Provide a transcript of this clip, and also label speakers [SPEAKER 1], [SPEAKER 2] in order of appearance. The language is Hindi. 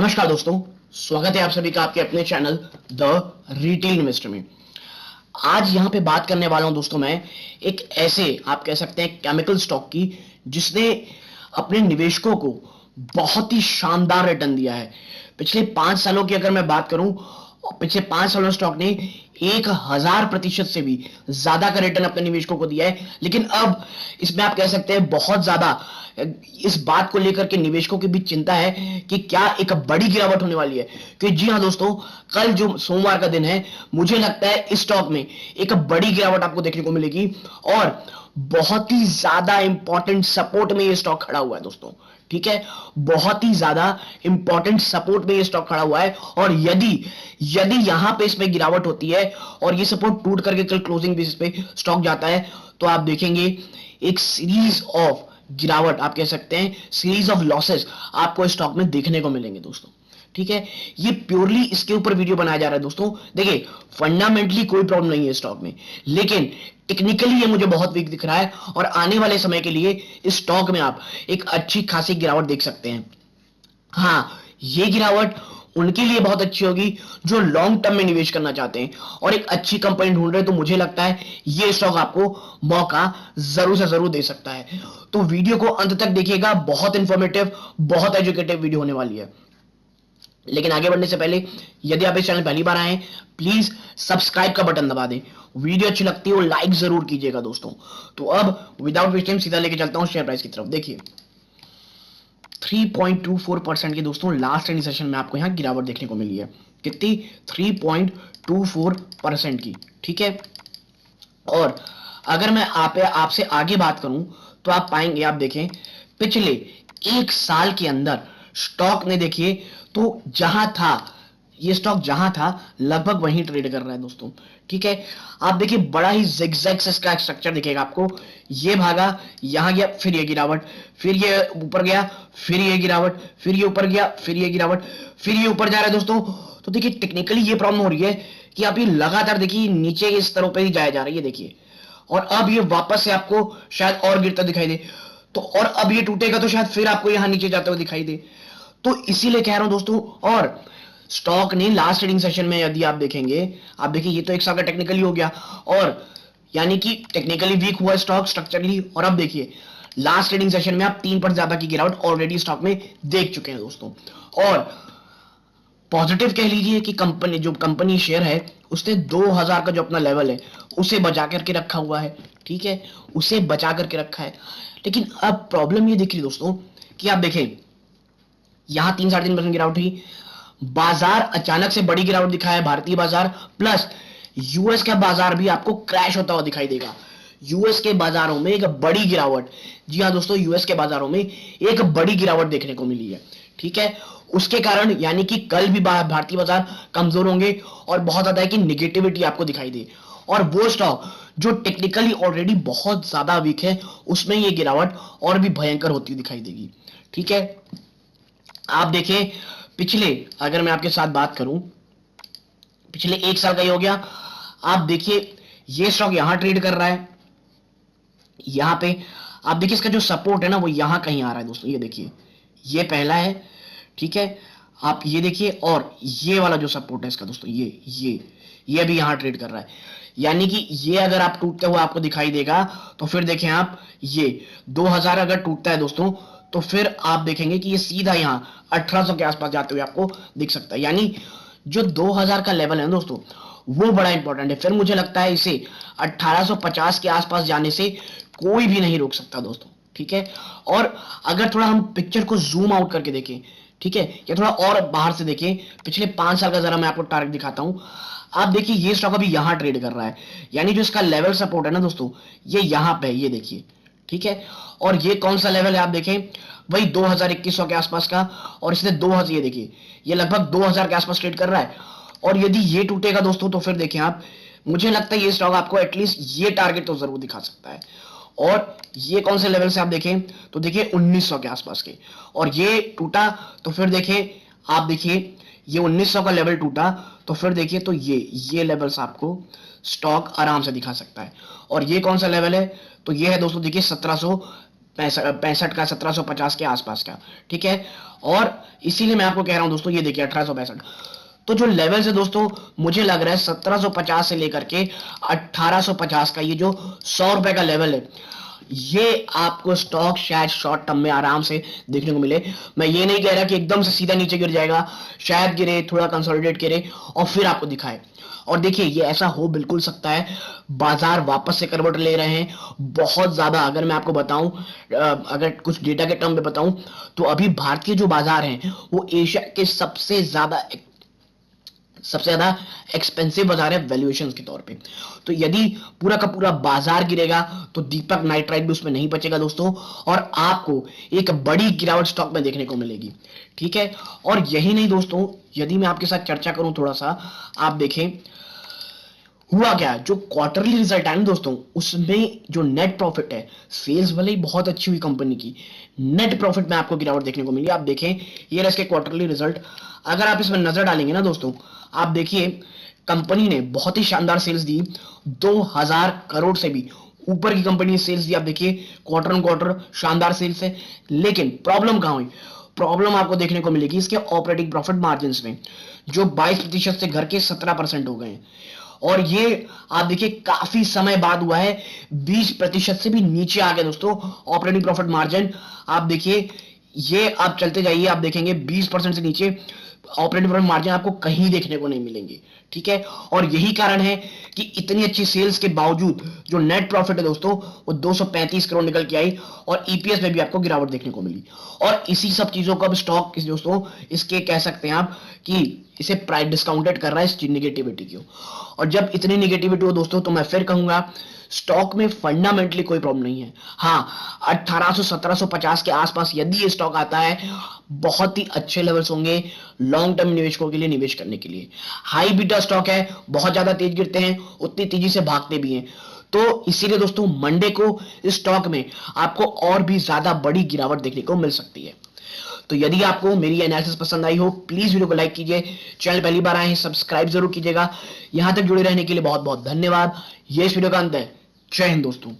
[SPEAKER 1] नमस्कार दोस्तों, स्वागत है आप सभी का आपके अपने चैनल द रिटेल इन्वेस्टर में। आज यहां पे बात करने वाला हूं दोस्तों मैं एक ऐसे आप कह सकते हैं केमिकल स्टॉक की जिसने अपने निवेशकों को बहुत ही शानदार रिटर्न दिया है। पिछले 5 सालों की अगर मैं बात करूं, पिछले 5 सालों स्टॉक ने 1000% से भी ज्यादा का रिटर्न अपने निवेशकों को दिया है। लेकिन अब इसमें आप कह सकते हैं बहुत ज्यादा इस बात को लेकर के निवेशकों के बीच चिंता है कि क्या एक बड़ी गिरावट होने वाली है। कि जी हां दोस्तों, कल जो सोमवार का दिन है, मुझे लगता है इस स्टॉक में एक बड़ी गिरावट आपको देखने को मिलेगी और बहुत ही ज्यादा इंपॉर्टेंट सपोर्ट में ये स्टॉक खड़ा हुआ है दोस्तों। ठीक है, बहुत ही ज्यादा इंपॉर्टेंट सपोर्ट में ये स्टॉक खड़ा हुआ है और यदि यदि यहां पे इसमें गिरावट होती है और ये सपोर्ट टूट करके कल क्लोजिंग बेसिस पे स्टॉक जाता है तो आप देखेंगे एक सीरीज ऑफ गिरावट, आप कह सकते हैं सीरीज ऑफ लॉसेस आपको स्टॉक में देखने को मिलेंगे दोस्तों। ठीक है, ये प्योरली इसके ऊपर वीडियो बनाया जा रहा है दोस्तों। देखिए, फंडामेंटली कोई प्रॉब्लम नहीं है स्टॉक में, लेकिन टेक्निकली ये मुझे बहुत वीक दिख रहा है और आने वाले समय के लिए इस स्टॉक में आप एक अच्छी खासी गिरावट देख सकते हैं। हाँ, ये गिरावट उनके लिए बहुत अच्छी होगी जो लॉन्ग टर्म में निवेश करना चाहते हैं और एक अच्छी कंपनी ढूंढ रहे हैं। तो मुझे लगता है ये स्टॉक आपको मौका जरूर से जरूर दे सकता है। तो वीडियो को अंत तक देखिएगा, बहुत इंफॉर्मेटिव, बहुत एजुकेटिव वीडियो होने वाली है। लेकिन आगे बढ़ने से पहले यदि आप इस चैनल पहली बार आए हैं, प्लीज सब्सक्राइब का बटन दबा दें। वीडियो अच्छी लगती है और लाइक जरूर कीजिएगा दोस्तों। तो अब विदाउट वेस्ट टाइम सीधा लेके चलता हूं शेयर प्राइस की तरफ। देखिए 3.24% की दोस्तों लास्ट ट्रेडिंग सेशन में आपको यहां गिरावट देखने को मिली है। कितनी? 3.24% की। ठीक है, और अगर मैं आपसे आगे बात करूं तो आप पाएंगे, आप देखें पिछले 1 साल के अंदर स्टॉक ने देखिए तो जहां था, ये स्टॉक जहां था लगभग वहीं ट्रेड कर रहा है दोस्तों। ठीक है, आप देखिए बड़ा ही जिगजैग से इसका स्ट्रक्चर दिखेगा आपको। ये भागा, यहां गया, फिर ये गिरावट, फिर ये ऊपर गया, फिर ये गिरावट, फिर ये ऊपर गया, फिर ये गिरावट, फिर ये ऊपर जा रहा है दोस्तों। तो देखिए टेक्निकली ये प्रॉब्लम हो रही है कि आप ये लगातार देखिए नीचे इस स्तरों पर ही जाया जा रही है। देखिए, और अब ये वापस से आपको शायद और गिरता दिखाई दे, तो और अब ये टूटेगा तो शायद फिर आपको यहां नीचे जाते हुए दिखाई दे। तो इसीलिए कह रहा हूं दोस्तों। और स्टॉक ने लास्ट ट्रेडिंग सेशन में यदि आप देखेंगे, आप देखिए ये तो 1 साल का टेक्निकली हो गया और यानी कि टेक्निकली वीक हुआ स्टॉक स्ट्रक्चरली। और अब देखिए लास्ट ट्रेडिंग सेशन में आप 3% ज्यादा की गिरावट ऑलरेडी स्टॉक में देख चुके हैं दोस्तों। और पॉजिटिव कह लीजिए कि कंपनी शेयर है उसने 2000 का जो अपना लेवल है उसे बचा करके रखा हुआ है। ठीक है, उसे बचा करके रखा है। लेकिन अब प्रॉब्लम ये दिख रही दोस्तों कि आप देखें यहां 3-3.5% गिरावट हुई, बाजार अचानक से बड़ी गिरावट दिखाया है भारतीय बाजार, प्लस यूएस का बाजार भी आपको क्रैश होता हुआ दिखाई देगा। यूएस के बाजारों में एक बड़ी गिरावट, जी हां दोस्तों, यूएस के बाजारों में एक बड़ी गिरावट देखने को मिली है। ठीक है, उसके कारण यानी कि कल भी भारतीय बाजार कमजोर होंगे और बहुत ज्यादा है कि निगेटिविटी आपको दिखाई दे। और वो स्टॉक जो टेक्निकली ऑलरेडी बहुत ज्यादा वीक है उसमें ये गिरावट और भी भयंकर होती दिखाई देगी। ठीक है, आप देखें पिछले, अगर मैं आपके साथ बात करूं, पिछले 1 साल का ही हो गया। आप देखिए ये स्टॉक यहां ट्रेड कर रहा है, यहां पे आप देखिए इसका जो सपोर्ट है ना वो यहां कहीं आ रहा है दोस्तों। ये देखिए, ये पहला है। ठीक है, आप ये देखिए, और ये वाला जो सपोर्ट है इसका दोस्तों, ये भी यहां ट्रेड कर रहा है। यानी कि ये अगर आप टूटते हुए आपको दिखाई देगा तो फिर देखें आप, ये 2000 अगर टूटता है दोस्तों तो फिर आप देखेंगे कि ये सीधा यहां 1800 के आसपास जाते हुए आपको दिख सकता है। यानी जो 2000 का लेवल है दोस्तों वो बड़ा इंपॉर्टेंट है। फिर मुझे लगता है इसे 1850 के आसपास जाने से कोई भी नहीं रोक सकता दोस्तों। ठीक है, और अगर थोड़ा हम पिक्चर को जूम आउट करके देखें, ठीक है, या थोड़ा और बाहर से देखें, पिछले 5 साल का जरा मैं आपको टारगेट दिखाता हूं। आप देखिए ये स्टॉक अभी यहां ट्रेड कर रहा है, यानी जो इसका लेवल सपोर्ट है ना दोस्तों ये यहां पे है, ये देखिए। ठीक है, और ये कौन सा लेवल है आप देखें, वही 2000-2100 के आसपास का, और इसने 2000, ये देखिए ये लगभग 2000 के आसपास ट्रेड कर रहा है। और यदि ये टूटेगा दोस्तों तो फिर देखें आप, मुझे लगता है ये स्टॉक आपको एटलीस्ट ये टारगेट तो जरूर दिखा सकता है। और ये कौन से लेवल से आप देखें तो देखिए 1900 के आसपास के, और ये टूटा तो फिर देखिए, आप देखिए ये 1900 का लेवल टूटा तो फिर देखिए तो ये लेवल्स आपको स्टॉक आराम से दिखा सकता है। और ये कौन सा लेवल है तो ये है दोस्तों देखिए 1700 पैंसठ का, 1750 के आसपास का, ठीक है। और इसीलिए मैं आपको कह रहा हूं दोस्तों, ये देखिए 1865। तो जो लेवल्स है दोस्तों, मुझे लग रहा है 1750 से लेकर के 1850 का ये जो 100 रुपए का लेवल है, ये आपको स्टॉक शायद शॉर्ट टर्म में आराम से देखने को मिले। मैं ये नहीं कह रहा कि एकदम से सीधा नीचे गिर जाएगा, शायद गिरे, थोड़ा कंसोलिडेट करे और फिर आपको दिखाए। और देखिए ये ऐसा हो बिल्कुल सकता है, बाजार वापस से करवट ले रहे हैं बहुत ज्यादा। अगर मैं आपको बताऊं, अगर कुछ डेटा के टर्म में बताऊं, तो अभी भारतीय जो बाजार हैं वो एशिया के सबसे ज्यादा एक्सपेंसिव बाजार है वैल्यूएशन के तौर पे। तो यदि पूरा का पूरा बाजार गिरेगा तो दीपक नाइट्राइट भी उसमें नहीं बचेगा दोस्तों, और आपको एक बड़ी गिरावट स्टॉक में देखने को मिलेगी, ठीक है। और यही नहीं दोस्तों, यदि मैं आपके साथ चर्चा करूं थोड़ा सा, आप देखें हुआ क्या, जो क्वार्टरली रिजल्ट है ना दोस्तों, उसमें जो नेट प्रॉफिट है, सेल्स भले ही बहुत अच्छी हुई कंपनी की, नेट प्रॉफिट में आपको गिरावट देखने को मिली। आप देखें ये रहा इसके क्वार्टरली रिजल्ट। अगर आप इसमें नजर डालेंगे ना दोस्तों, आप देखिए कंपनी ने बहुत ही शानदार सेल्स दी, 2000 करोड़ से भी ऊपर की कंपनी ने सेल्स दी। आप देखिए क्वार्टर ऑन क्वार्टर शानदार सेल्स है। लेकिन प्रॉब्लम कहां हुई? प्रॉब्लम आपको देखने को मिलेगी इसके ऑपरेटिंग प्रॉफिट मार्जिन में, जो 22% से घर के 17% हो गए हैं। और ये आप देखिए काफी समय बाद हुआ है, 20% से भी नीचे आ गया दोस्तों ऑपरेटिंग प्रॉफिट मार्जिन। आप देखिए ये आप चलते जाइए, आप देखेंगे 20% से नीचे ऑपरेटिंग प्रॉफिट मार्जिन आपको कहीं देखने को नहीं मिलेंगे, ठीक है। और यही कारण है कि इतनी अच्छी सेल्स के बावजूद जो नेट प्रॉफिट है दोस्तों वो 235 करोड़ निकल के आई, और ईपीएस में भी आपको गिरावट देखने को मिली। और इसी सब चीजों का स्टॉक दोस्तों, इसके कह सकते हैं आप कि इसे प्राइस डिस्काउंटेड कर रहा है इस निगेटिविटी को। और जब इतनी निगेटिविटी हो दोस्तों, तो मैं फिर कहूंगा स्टॉक में फंडामेंटली कोई प्रॉब्लम नहीं है। हाँ, 1800-1750 के आसपास यदि ये स्टॉक आता है, बहुत ही अच्छे लेवल्स होंगे लॉन्ग टर्म निवेशकों के लिए निवेश करने के लिए। हाई बीटा स्टॉक है, बहुत ज्यादा तेज गिरते हैं, उतनी तेजी से भागते भी हैं। तो इसीलिए दोस्तों मंडे को इस स्टॉक में आपको और भी ज्यादा बड़ी गिरावट देखने को मिल सकती है। तो यदि आपको मेरी एनालिसिस पसंद आई हो, प्लीज वीडियो को लाइक कीजिए, चैनल पहली बार आए हैं सब्सक्राइब जरूर कीजिएगा। यहां तक जुड़े रहने के लिए बहुत बहुत धन्यवाद। ये इस वीडियो का अंत है। जय हिंद दोस्तों।